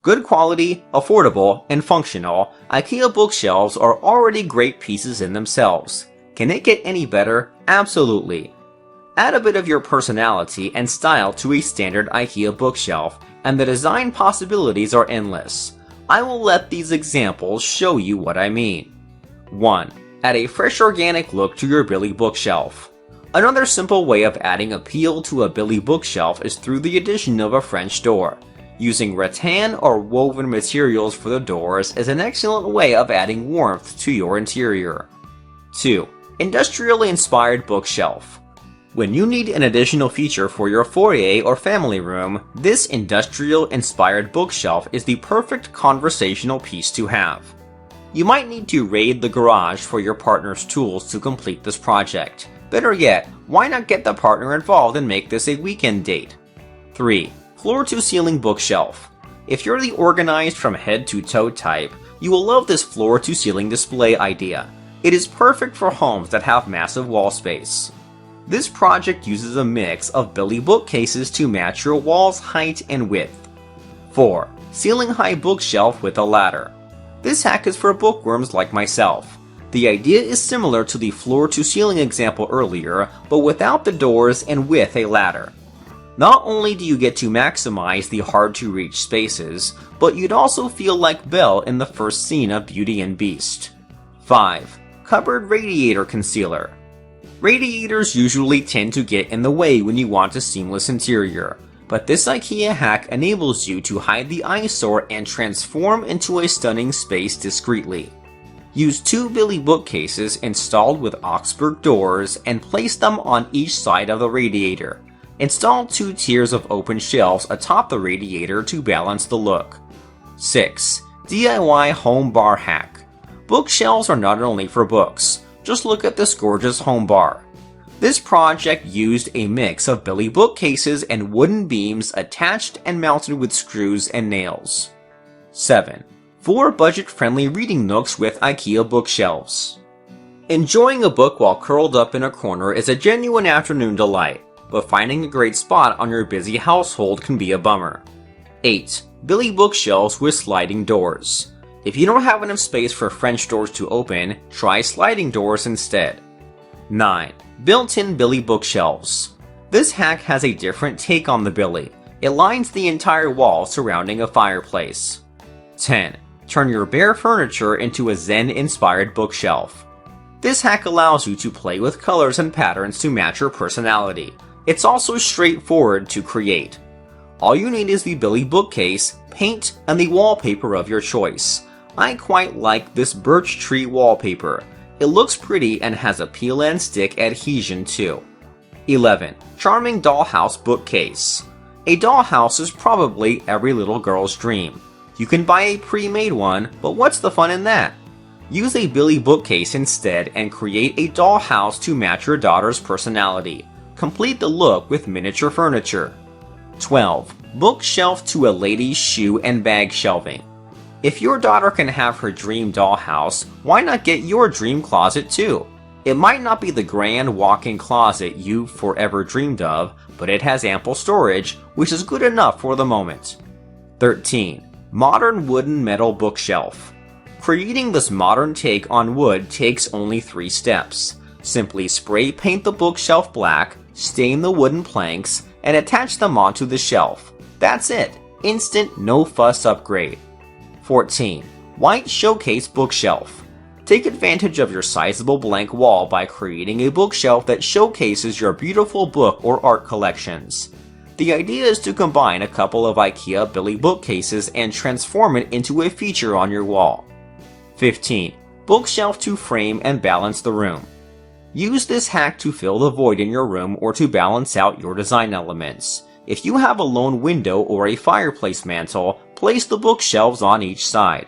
Good quality, affordable, and functional, IKEA bookshelves are already great pieces in themselves. Can it get any better? Absolutely. Add a bit of your personality and style to a standard IKEA bookshelf, and the design possibilities are endless. I will let these examples show you what I mean. 1. Add a fresh organic look to your Billy bookshelf. Another simple way of adding appeal to a Billy bookshelf is through the addition of a French door. Using rattan or woven materials for the doors is an excellent way of adding warmth to your interior. 2. Industrially inspired bookshelf. When you need an additional feature for your foyer or family room, this industrial-inspired bookshelf is the perfect conversational piece to have. You might need to raid the garage for your partner's tools to complete this project. Better yet, why not get the partner involved and make this a weekend date? 3. Floor-to-ceiling bookshelf. If you're the organized from head to toe type, you will love this floor-to-ceiling display idea. It is perfect for homes that have massive wall space. This project uses a mix of Billy bookcases to match your wall's height and width. 4. Ceiling-high bookshelf with a ladder. This hack is for bookworms like myself. The idea is similar to the floor-to-ceiling example earlier, but without the doors and with a ladder. Not only do you get to maximize the hard-to-reach spaces, but you'd also feel like Belle in the first scene of Beauty and Beast. 5. Cupboard radiator concealer. Radiators usually tend to get in the way when you want a seamless interior, but this IKEA hack enables you to hide the eyesore and transform into a stunning space discreetly. Use 2 Billy bookcases installed with Augsburg doors and place them on each side of the radiator. Install 2 tiers of open shelves atop the radiator to balance the look. 6. DIY home bar hack. Bookshelves are not only for books. Just look at this gorgeous home bar. This project used a mix of Billy bookcases and wooden beams attached and mounted with screws and nails. 7. 4 budget-friendly reading nooks with IKEA bookshelves. Enjoying a book while curled up in a corner is a genuine afternoon delight, but finding a great spot on your busy household can be a bummer. 8. Billy bookshelves with sliding doors. If you don't have enough space for French doors to open, try sliding doors instead. 9. Built-in Billy bookshelves. This hack has a different take on the Billy. It lines the entire wall surrounding a fireplace. 10. Turn your bare furniture into a Zen-inspired bookshelf. This hack allows you to play with colors and patterns to match your personality. It's also straightforward to create. All you need is the Billy bookcase, paint, and the wallpaper of your choice. I quite like this birch tree wallpaper. It looks pretty and has a peel and stick adhesion too. 11. Charming dollhouse bookcase. A dollhouse is probably every little girl's dream. You can buy a pre-made one, but what's the fun in that? Use a Billy bookcase instead and create a dollhouse to match your daughter's personality. Complete the look with miniature furniture. 12. Bookshelf to a lady's shoe and bag shelving. If your daughter can have her dream dollhouse, why not get your dream closet too? It might not be the grand walk-in closet you've forever dreamed of, but it has ample storage, which is good enough for the moment. 13. Modern wooden metal bookshelf. Creating this modern take on wood takes only 3 steps. Simply spray paint the bookshelf black, stain the wooden planks, and attach them onto the shelf. That's it. Instant, no-fuss upgrade. 14. White showcase bookshelf. Take advantage of your sizable blank wall by creating a bookshelf that showcases your beautiful book or art collections. The idea is to combine a couple of IKEA Billy bookcases and transform it into a feature on your wall. 15. Bookshelf to frame and balance the room. Use this hack to fill the void in your room or to balance out your design elements. If you have a lone window or a fireplace mantle, place the bookshelves on each side.